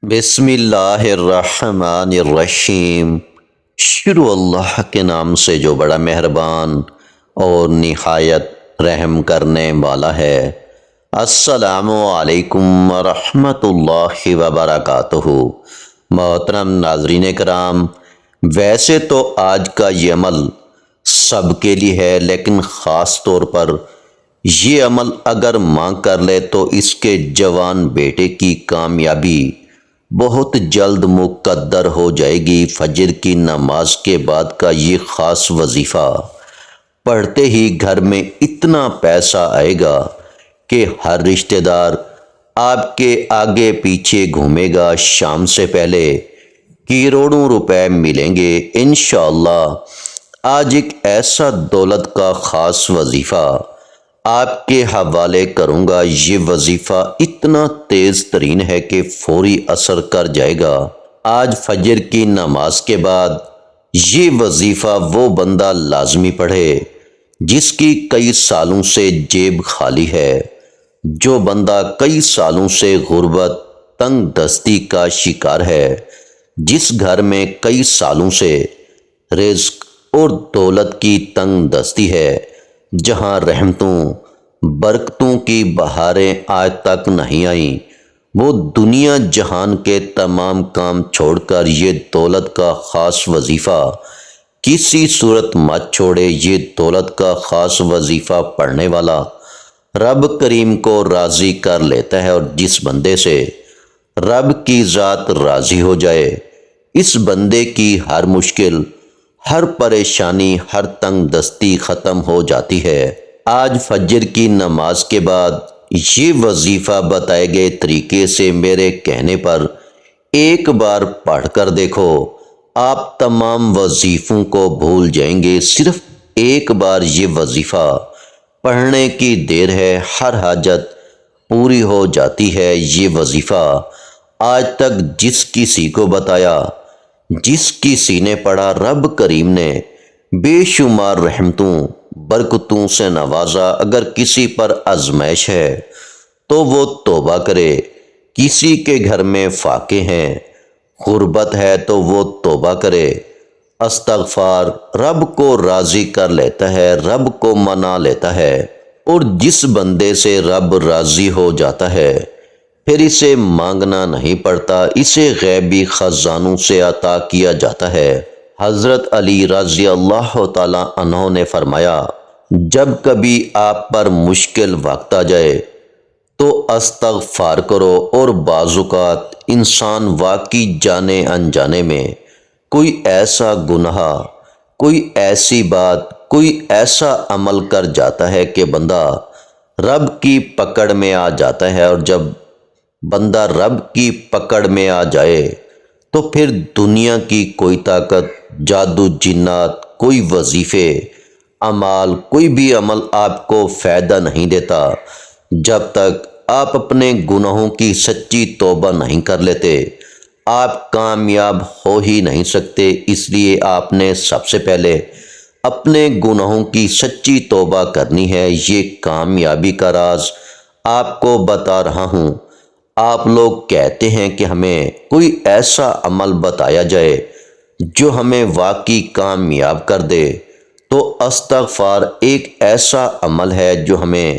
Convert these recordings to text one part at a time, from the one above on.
بسم اللہ الرحمن الرحیم۔ شروع اللہ کے نام سے جو بڑا مہربان اور نہایت رحم کرنے والا ہے۔ السلام علیکم ورحمۃ اللہ وبرکاتہ۔ محترم ناظرین کرام، ویسے تو آج کا یہ عمل سب کے لیے ہے، لیکن خاص طور پر یہ عمل اگر ماں کر لے تو اس کے جوان بیٹے کی کامیابی بہت جلد مقدر ہو جائے گی۔ فجر کی نماز کے بعد کا یہ خاص وظیفہ پڑھتے ہی گھر میں اتنا پیسہ آئے گا کہ ہر رشتہ دار آپ کے آگے پیچھے گھومے گا۔ شام سے پہلے کروڑوں روپے ملیں گے انشاءاللہ۔ آج ایک ایسا دولت کا خاص وظیفہ آپ کے حوالے کروں گا۔ یہ وظیفہ اتنا تیز ترین ہے کہ فوری اثر کر جائے گا۔ آج فجر کی نماز کے بعد یہ وظیفہ وہ بندہ لازمی پڑھے جس کی کئی سالوں سے جیب خالی ہے، جو بندہ کئی سالوں سے غربت تنگ دستی کا شکار ہے، جس گھر میں کئی سالوں سے رزق اور دولت کی تنگ دستی ہے، جہاں رحمتوں برکتوں کی بہاریں آج تک نہیں آئیں، وہ دنیا جہان کے تمام کام چھوڑ کر یہ دولت کا خاص وظیفہ کسی صورت مت چھوڑے۔ یہ دولت کا خاص وظیفہ پڑھنے والا رب کریم کو راضی کر لیتا ہے، اور جس بندے سے رب کی ذات راضی ہو جائے، اس بندے کی ہر مشکل، ہر پریشانی، ہر تنگ دستی ختم ہو جاتی ہے۔ آج فجر کی نماز کے بعد یہ وظیفہ بتائے گئے طریقے سے میرے کہنے پر ایک بار پڑھ کر دیکھو، آپ تمام وظیفوں کو بھول جائیں گے۔ صرف ایک بار یہ وظیفہ پڑھنے کی دیر ہے، ہر حاجت پوری ہو جاتی ہے۔ یہ وظیفہ آج تک جس کسی کو بتایا، جس کسی نے پڑھا، رب کریم نے بے شمار رحمتوں برکتوں سے نوازا۔ اگر کسی پر آزمائش ہے تو وہ توبہ کرے، کسی کے گھر میں فاقے ہیں، غربت ہے تو وہ توبہ کرے، استغفار، رب کو راضی کر لیتا ہے، رب کو منا لیتا ہے، اور جس بندے سے رب راضی ہو جاتا ہے پھر اسے مانگنا نہیں پڑتا، اسے غیبی خزانوں سے عطا کیا جاتا ہے۔ حضرت علی رضی اللہ تعالیٰ عنہ نے فرمایا، جب کبھی آپ پر مشکل وقت آ جائے تو استغفار کرو، اور بعض اوقات انسان واقعی جانے انجانے میں کوئی ایسا گناہ، کوئی ایسی بات، کوئی ایسا عمل کر جاتا ہے کہ بندہ رب کی پکڑ میں آ جاتا ہے، اور جب بندہ رب کی پکڑ میں آ جائے تو پھر دنیا کی کوئی طاقت، جادو جنات، کوئی وظیفے، اعمال، کوئی بھی عمل آپ کو فائدہ نہیں دیتا جب تک آپ اپنے گناہوں کی سچی توبہ نہیں کر لیتے۔ آپ کامیاب ہو ہی نہیں سکتے، اس لیے آپ نے سب سے پہلے اپنے گناہوں کی سچی توبہ کرنی ہے۔ یہ کامیابی کا راز آپ کو بتا رہا ہوں۔ آپ لوگ کہتے ہیں کہ ہمیں کوئی ایسا عمل بتایا جائے جو ہمیں واقعی کامیاب کر دے، تو استغفار ایک ایسا عمل ہے جو ہمیں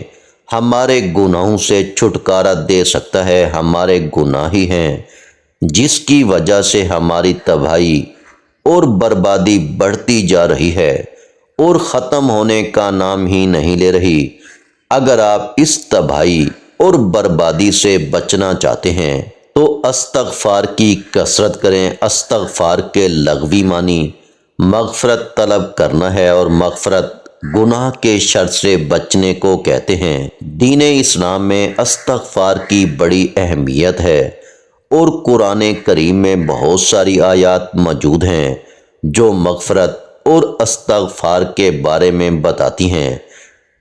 ہمارے گناہوں سے چھٹکارا دے سکتا ہے۔ ہمارے گناہ ہی ہیں جس کی وجہ سے ہماری تباہی اور بربادی بڑھتی جا رہی ہے اور ختم ہونے کا نام ہی نہیں لے رہی۔ اگر آپ اس تباہی اور بربادی سے بچنا چاہتے ہیں تو استغفار کی کثرت کریں۔ استغفار کے لغوی معنی مغفرت طلب کرنا ہے، اور مغفرت گناہ کے شر سے بچنے کو کہتے ہیں۔ دین اسلام میں استغفار کی بڑی اہمیت ہے، اور قرآن کریم میں بہت ساری آیات موجود ہیں جو مغفرت اور استغفار کے بارے میں بتاتی ہیں۔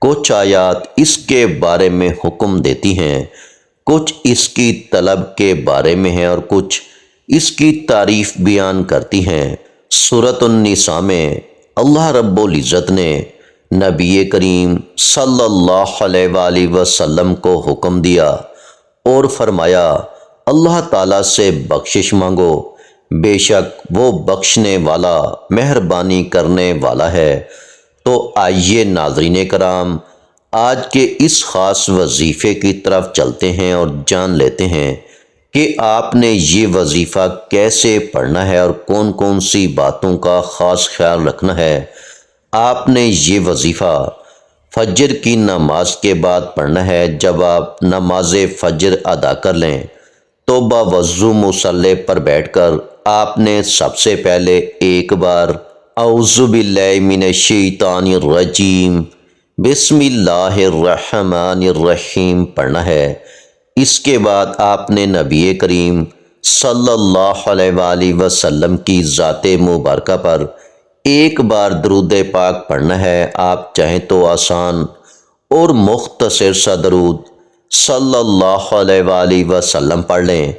کچھ آیات اس کے بارے میں حکم دیتی ہیں، کچھ اس کی طلب کے بارے میں ہیں، اور کچھ اس کی تعریف بیان کرتی ہیں۔ سورۃ النساء میں اللہ رب العزت نے نبی کریم صلی اللہ علیہ وآلہ وسلم کو حکم دیا اور فرمایا، اللہ تعالیٰ سے بخشش مانگو، بے شک وہ بخشنے والا مہربانی کرنے والا ہے۔ تو آئیے ناظرین کرام، آج کے اس خاص وظیفے کی طرف چلتے ہیں اور جان لیتے ہیں کہ آپ نے یہ وظیفہ کیسے پڑھنا ہے اور کون کون سی باتوں کا خاص خیال رکھنا ہے۔ آپ نے یہ وظیفہ فجر کی نماز کے بعد پڑھنا ہے۔ جب آپ نماز فجر ادا کر لیں تو باوضو مصلی پر بیٹھ کر آپ نے سب سے پہلے ایک بار اعوذ باللہ من الشیطان الرجیم بسم اللہ الرحمن الرحیم پڑھنا ہے۔ اس کے بعد آپ نے نبی کریم صلی اللہ علیہ وآلہ وسلم کی ذات مبارکہ پر ایک بار درود پاک پڑھنا ہے۔ آپ چاہیں تو آسان اور مختصر سا درود صلی اللہ علیہ وآلہ وسلم پڑھ لیں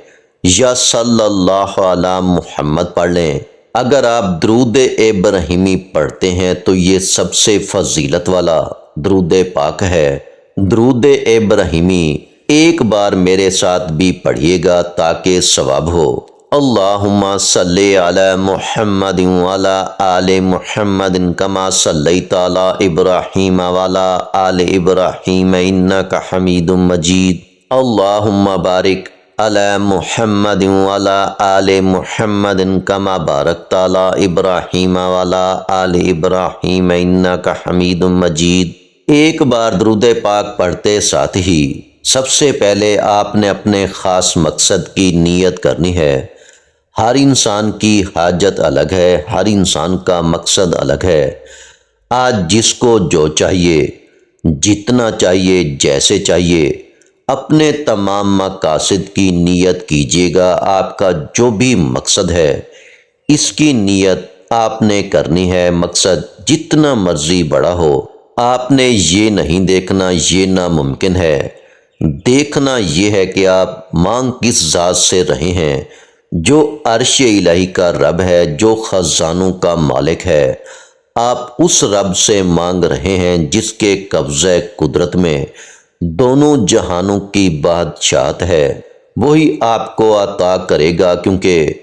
یا صلی اللہ علی محمد پڑھ لیں۔ اگر آپ درود ابراہیمی پڑھتے ہیں تو یہ سب سے فضیلت والا درود پاک ہے۔ درود ابراہیمی ایک بار میرے ساتھ بھی پڑھیے گا تاکہ ثواب ہو۔ اللہم صلی علی محمد وعلی آل محمد کما صلیت علی ابراہیم وعلی آل ابراہیم انک حمید مجید۔ اللہم بارک علی محمد وعلی آل محمد کما بارکت علی ابراہیم وعلی آل ابراہیم انک حمید مجید۔ ایک بار درود پاک پڑھتے ساتھ ہی سب سے پہلے آپ نے اپنے خاص مقصد کی نیت کرنی ہے۔ ہر انسان کی حاجت الگ ہے، ہر انسان کا مقصد الگ ہے۔ آج جس کو جو چاہیے، جتنا چاہیے، جیسے چاہیے، اپنے تمام مقاصد کی نیت کیجیے گا۔ آپ کا جو بھی مقصد ہے اس کی نیت آپ نے کرنی ہے۔ مقصد جتنا مرضی بڑا ہو، آپ نے یہ نہیں دیکھنا یہ ناممکن ہے، دیکھنا یہ ہے کہ آپ مانگ کس ذات سے رہے ہیں، جو عرش الہی کا رب ہے، جو خزانوں کا مالک ہے۔ آپ اس رب سے مانگ رہے ہیں جس کے قبضہ قدرت میں دونوں جہانوں کی بادشاہت ہے۔ وہی آپ کو عطا کرے گا، کیونکہ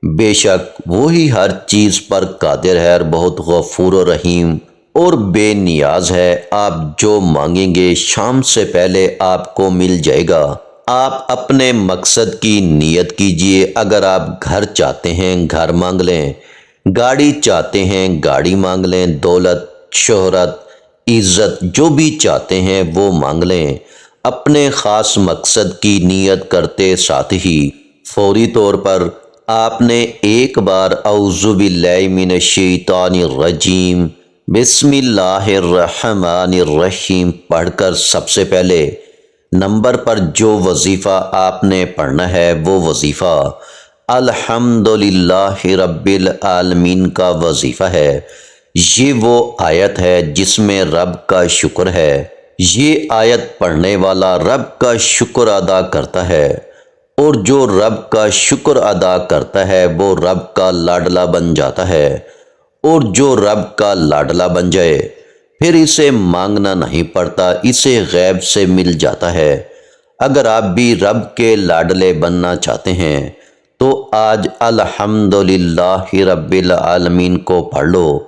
بے شک وہی ہر چیز پر قادر ہے اور بہت غفور و رحیم اور بے نیاز ہے۔ آپ جو مانگیں گے شام سے پہلے آپ کو مل جائے گا۔ آپ اپنے مقصد کی نیت کیجئے۔ اگر آپ گھر چاہتے ہیں گھر مانگ لیں، گاڑی چاہتے ہیں گاڑی مانگ لیں، دولت، شہرت، عزت جو بھی چاہتے ہیں وہ مانگ لیں۔ اپنے خاص مقصد کی نیت کرتے ساتھ ہی فوری طور پر آپ نے ایک بار اعوذ باللہ من الشیطان الرجیم بسم اللہ الرحمن الرحیم پڑھ کر سب سے پہلے نمبر پر جو وظیفہ آپ نے پڑھنا ہے وہ وظیفہ الحمدللہ رب العالمین کا وظیفہ ہے۔ یہ وہ آیت ہے جس میں رب کا شکر ہے۔ یہ آیت پڑھنے والا رب کا شکر ادا کرتا ہے، اور جو رب کا شکر ادا کرتا ہے وہ رب کا لاڈلا بن جاتا ہے، اور جو رب کا لاڈلا بن جائے پھر اسے مانگنا نہیں پڑتا، اسے غیب سے مل جاتا ہے۔ اگر آپ بھی رب کے لاڈلے بننا چاہتے ہیں تو آج الحمدللہ رب العالمین کو پڑھ لو۔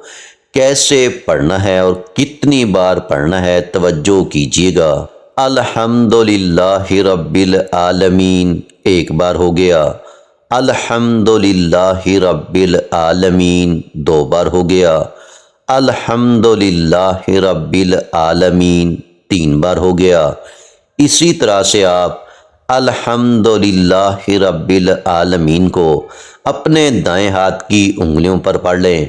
کیسے پڑھنا ہے اور کتنی بار پڑھنا ہے توجہ کیجیے گا۔ الحمدللہ رب العالمین ایک بار ہو گیا، الحمدللہ رب العالمین دو بار ہو گیا، الحمدللہ رب العالمین تین بار ہو گیا۔ اسی طرح سے آپ الحمدللہ رب العالمین کو اپنے دائیں ہاتھ کی انگلیوں پر پڑھ لیں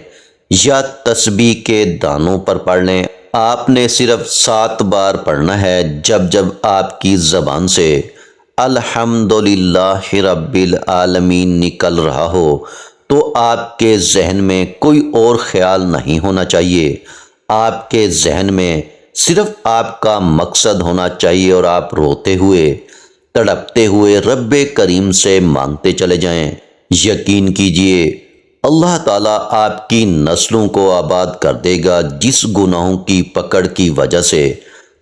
یا تسبیح کے دانوں پر پڑھ لیں۔ آپ نے صرف 7 بار پڑھنا ہے۔ جب جب آپ کی زبان سے الحمدللہ رب العالمین نکل رہا ہو تو آپ کے ذہن میں کوئی اور خیال نہیں ہونا چاہیے۔ آپ کے ذہن میں صرف آپ کا مقصد ہونا چاہیے، اور آپ روتے ہوئے تڑپتے ہوئے رب کریم سے مانگتے چلے جائیں۔ یقین کیجئے اللہ تعالیٰ آپ کی نسلوں کو آباد کر دے گا۔ جس گناہوں کی پکڑ کی وجہ سے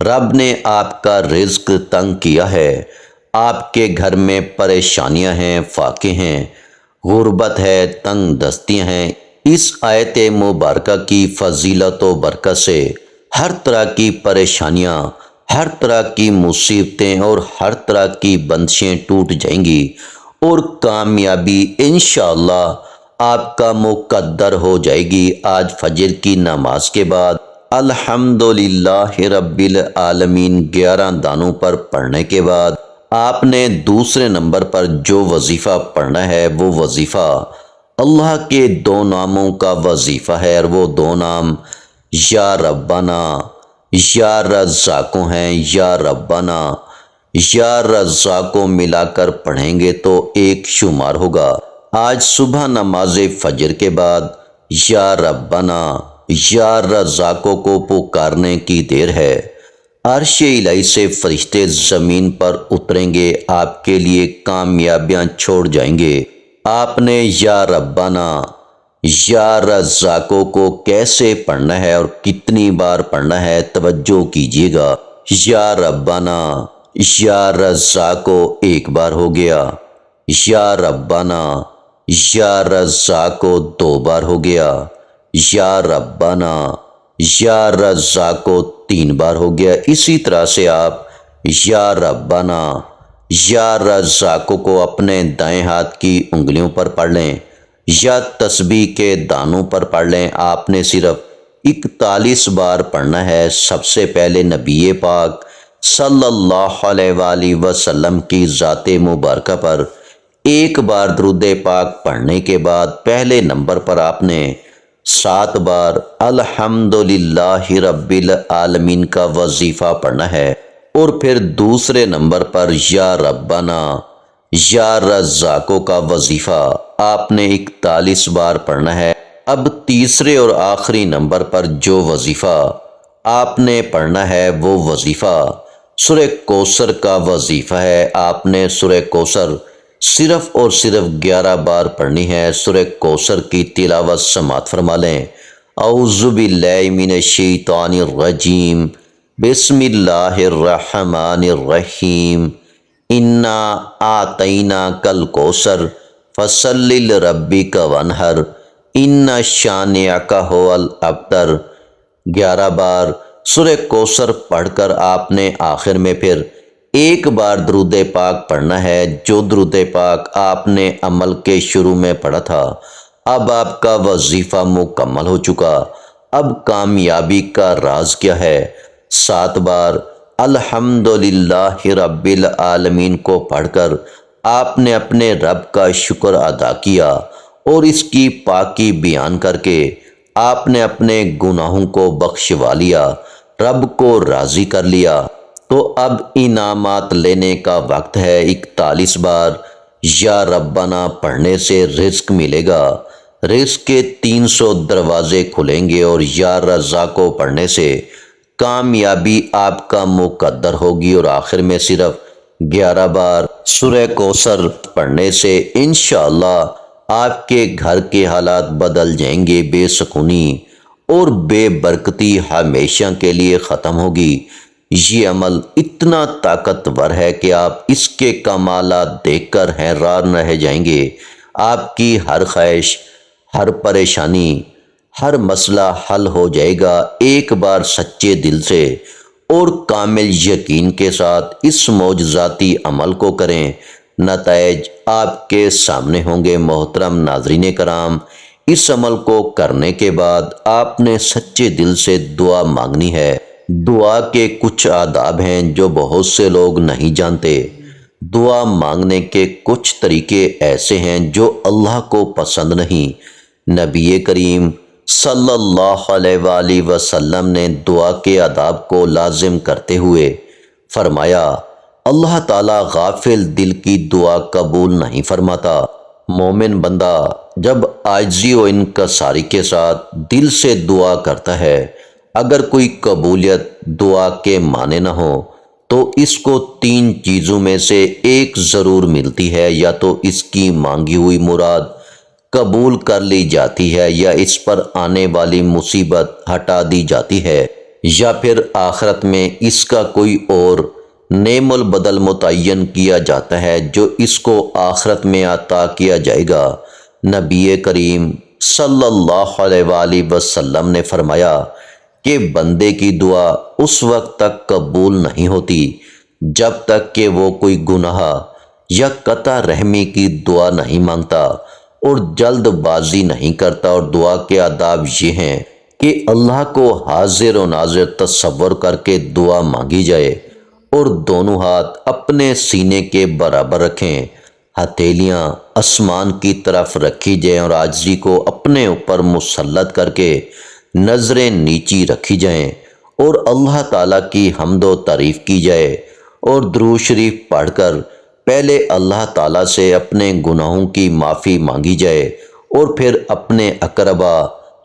رب نے آپ کا رزق تنگ کیا ہے، آپ کے گھر میں پریشانیاں ہیں، فاقے ہیں، غربت ہے، تنگ دستیاں ہیں۔ اس آیت مبارکہ کی فضیلت و برکت سے ہر طرح کی پریشانیاں، ہر طرح کی مصیبتیں اور ہر طرح کی بندشیں ٹوٹ جائیں گی اور کامیابی انشاءاللہ آپ کا مقدر ہو جائے گی۔ آج فجر کی نماز کے بعد الحمدللہ رب العالمین 11 دانوں پر پڑھنے کے بعد آپ نے دوسرے نمبر پر جو وظیفہ پڑھنا ہے وہ وظیفہ اللہ کے 2 ناموں کا وظیفہ ہے، اور وہ 2 نام یا ربنا یا رزاقوں ہیں۔ یا ربنا یا رزاقوں ملا کر پڑھیں گے تو 1 شمار ہوگا۔ آج صبح نماز فجر کے بعد یا ربنا یا رزاقوں کو پکارنے کی دیر ہے۔ عرش الہی سے فرشتے زمین پر اتریں گے، آپ کے لیے کامیابیاں چھوڑ جائیں گے۔ آپ نے یا ربنا یا رزاقوں کو کیسے پڑھنا ہے اور کتنی بار پڑھنا ہے، توجہ کیجیے گا۔ یا ربنا یا رزاقوں 1 بار ہو گیا، یا ربنا یا رزاقوں 2 بار ہو گیا، یا ربنا یا رزاقوں 3 بار ہو گیا۔ اسی طرح سے آپ یا ربنا یا رزاقوں کو اپنے دائیں ہاتھ کی انگلیوں پر پڑھ لیں یا تسبیح کے دانوں پر پڑھ لیں۔ آپ نے صرف 41 بار پڑھنا ہے۔ سب سے پہلے نبی پاک صلی اللہ علیہ وآلہ وسلم کی ذات مبارکہ پر 1 بار درود پاک پڑھنے کے بعد پہلے نمبر پر آپ نے 7 بار الحمدللہ رب العالمین کا وظیفہ پڑھنا ہے، اور پھر دوسرے نمبر پر یا ربنا یا رزاقوں کا وظیفہ آپ نے 41 بار پڑھنا ہے۔ اب تیسرے اور آخری نمبر پر جو وظیفہ آپ نے پڑھنا ہے وہ وظیفہ سورہ کوثر کا وظیفہ ہے۔ آپ نے سورہ کوثر صرف اور صرف 11 بار پڑھنی ہے۔ سورہ کوثر کی تلاوت سماعت فرما لیں۔ اعوذ باللہ من الشیطان الرجیم، بسم اللہ الرحمن الرحیم، انا اعطیناک الکوثر فصلی لربک وانحر ان شانئک ھو الابتر۔ 11 بار سورہ کوثر پڑھ کر آپ نے آخر میں پھر 1 بار درود پاک پڑھنا ہے، جو درود پاک آپ نے عمل کے شروع میں پڑھا تھا۔ اب آپ کا وظیفہ مکمل ہو چکا۔ اب کامیابی کا راز کیا ہے؟ 7 بار الحمدللہ رب العالمین کو پڑھ کر آپ نے اپنے رب کا شکر ادا کیا اور اس کی پاکی بیان کر کے آپ نے اپنے گناہوں کو بخشوا لیا، رب کو راضی کر لیا۔ تو اب انعامات لینے کا وقت ہے۔ 41 بار یا ربنا پڑھنے سے رزق ملے گا، رزق کے 300 دروازے کھلیں گے، اور یا رزاقوں پڑھنے سے کامیابی آپ کا مقدر ہوگی، اور آخر میں صرف 11 بار سورہ کوثر پڑھنے سے انشاءاللہ آپ کے گھر کے حالات بدل جائیں گے، بے سکونی اور بے برکتی ہمیشہ کے لیے ختم ہوگی۔ یہ عمل اتنا طاقتور ہے کہ آپ اس کے کمالات دیکھ کر حیران رہ جائیں گے۔ آپ کی ہر خواہش، ہر پریشانی، ہر مسئلہ حل ہو جائے گا۔ 1 بار سچے دل سے اور کامل یقین کے ساتھ اس معجزاتی عمل کو کریں، نتائج آپ کے سامنے ہوں گے۔ محترم ناظرین کرام، اس عمل کو کرنے کے بعد آپ نے سچے دل سے دعا مانگنی ہے۔ دعا کے کچھ آداب ہیں جو بہت سے لوگ نہیں جانتے۔ دعا مانگنے کے کچھ طریقے ایسے ہیں جو اللہ کو پسند نہیں۔ نبی کریم صلی اللہ علیہ وآلہ وسلم نے دعا کے آداب کو لازم کرتے ہوئے فرمایا، اللہ تعالیٰ غافل دل کی دعا قبول نہیں فرماتا۔ مومن بندہ جب عاجزی و انکساری کے ساتھ دل سے دعا کرتا ہے، اگر کوئی قبولیت دعا کے معنی نہ ہو تو اس کو 3 چیزوں میں سے ایک ضرور ملتی ہے۔ یا تو اس کی مانگی ہوئی مراد قبول کر لی جاتی ہے، یا اس پر آنے والی مصیبت ہٹا دی جاتی ہے، یا پھر آخرت میں اس کا کوئی اور نعم البدل متعین کیا جاتا ہے جو اس کو آخرت میں عطا کیا جائے گا۔ نبی کریم صلی اللہ علیہ وآلہ وسلم نے فرمایا کہ بندے کی دعا اس وقت تک قبول نہیں ہوتی جب تک کہ وہ کوئی گناہ یا قطع رحمی کی دعا نہیں مانگتا اور جلد بازی نہیں کرتا۔ اور دعا کے آداب یہ ہیں کہ اللہ کو حاضر و ناظر تصور کر کے دعا مانگی جائے اور دونوں ہاتھ اپنے سینے کے برابر رکھیں، ہتھیلیاں آسمان کی طرف رکھی جائیں اور عاجزی کو اپنے اوپر مسلط کر کے نظریں نیچی رکھی جائیں اور اللہ تعالیٰ کی حمد و تعریف کی جائے اور درود شریف پڑھ کر پہلے اللہ تعالیٰ سے اپنے گناہوں کی معافی مانگی جائے اور پھر اپنے اقربا،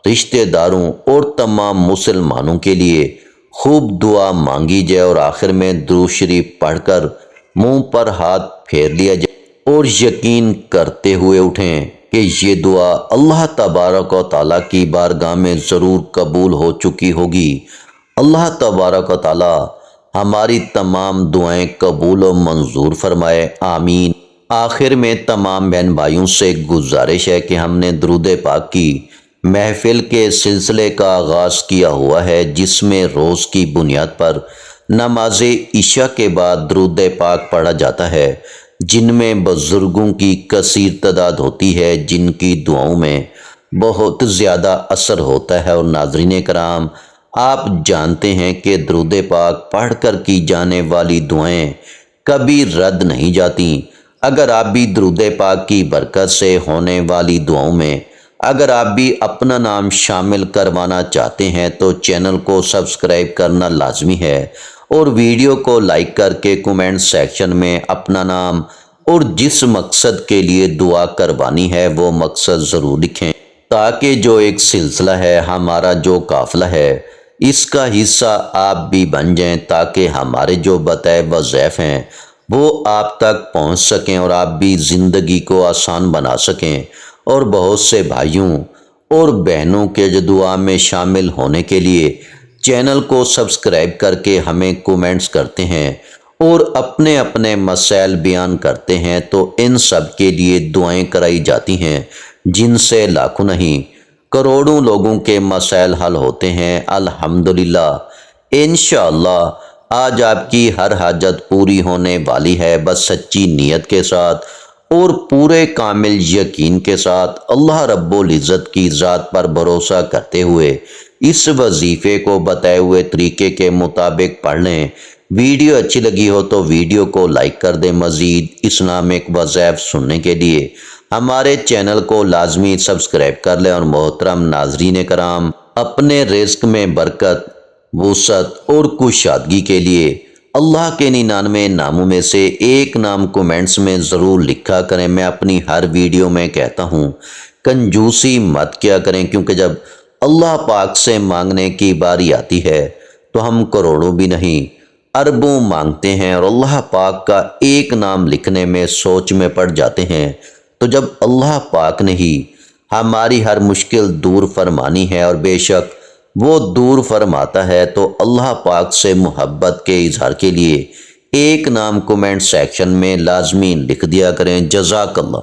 رشتہ داروں اور تمام مسلمانوں کے لیے خوب دعا مانگی جائے اور آخر میں درود شریف پڑھ کر منہ پر ہاتھ پھیر لیا جائے اور یقین کرتے ہوئے اٹھیں کہ یہ دعا اللہ تبارک و تعالیٰ کی بارگاہ میں ضرور قبول ہو چکی ہوگی۔ اللہ تبارک و تعالیٰ ہماری تمام دعائیں قبول و منظور فرمائے، آمین۔ آخر میں تمام بہن بھائیوں سے گزارش ہے کہ ہم نے درود پاک کی محفل کے سلسلے کا آغاز کیا ہوا ہے، جس میں روز کی بنیاد پر نماز عشاء کے بعد درود پاک پڑھا جاتا ہے، جن میں بزرگوں کی کثیر تعداد ہوتی ہے جن کی دعاؤں میں بہت زیادہ اثر ہوتا ہے۔ اور ناظرین کرام، آپ جانتے ہیں کہ درود پاک پڑھ کر کی جانے والی دعائیں کبھی رد نہیں جاتی۔ اگر آپ بھی درود پاک کی برکت سے ہونے والی دعاؤں میں اگر آپ بھی اپنا نام شامل کروانا چاہتے ہیں تو چینل کو سبسکرائب کرنا لازمی ہے اور ویڈیو کو لائک کر کے کومنٹ سیکشن میں اپنا نام اور جس مقصد کے لیے دعا کروانی ہے وہ مقصد ضرور لکھیں، تاکہ جو ایک سلسلہ ہے، ہمارا جو قافلہ ہے، اس کا حصہ آپ بھی بن جائیں، تاکہ ہمارے جو بتائے وظائف ہیں وہ آپ تک پہنچ سکیں اور آپ بھی زندگی کو آسان بنا سکیں۔ اور بہت سے بھائیوں اور بہنوں کے جو دعا میں شامل ہونے کے لیے چینل کو سبسکرائب کر کے ہمیں کومنٹس کرتے ہیں اور اپنے اپنے مسائل بیان کرتے ہیں، تو ان سب کے لیے دعائیں کرائی جاتی ہیں، جن سے لاکھوں نہیں کروڑوں لوگوں کے مسائل حل ہوتے ہیں۔ الحمدللہ، انشاءاللہ آج آپ کی ہر حاجت پوری ہونے والی ہے، بس سچی نیت کے ساتھ اور پورے کامل یقین کے ساتھ اللہ رب العزت کی ذات پر بھروسہ کرتے ہوئے اس وظیفے کو بتائے ہوئے طریقے کے مطابق پڑھ لیں۔ ویڈیو اچھی لگی ہو تو ویڈیو کو لائک کر دیں۔ مزید اسلامک وظائف سننے کے لیے ہمارے چینل کو لازمی سبسکرائب کر لیں۔ اور محترم ناظرین کرام، اپنے رزق میں برکت، وسعت اور کشادگی کے لیے اللہ کے 99 ناموں میں سے ایک نام کومنٹس میں ضرور لکھا کریں۔ میں اپنی ہر ویڈیو میں کہتا ہوں، کنجوسی مت کیا کریں، کیونکہ جب اللہ پاک سے مانگنے کی باری آتی ہے تو ہم کروڑوں بھی نہیں اربوں مانگتے ہیں اور اللہ پاک کا ایک نام لکھنے میں سوچ میں پڑ جاتے ہیں۔ تو جب اللہ پاک نے ہی ہماری ہر مشکل دور فرمانی ہے، اور بے شک وہ دور فرماتا ہے، تو اللہ پاک سے محبت کے اظہار کے لیے ایک نام کومنٹ سیکشن میں لازمی لکھ دیا کریں۔ جزاک اللہ۔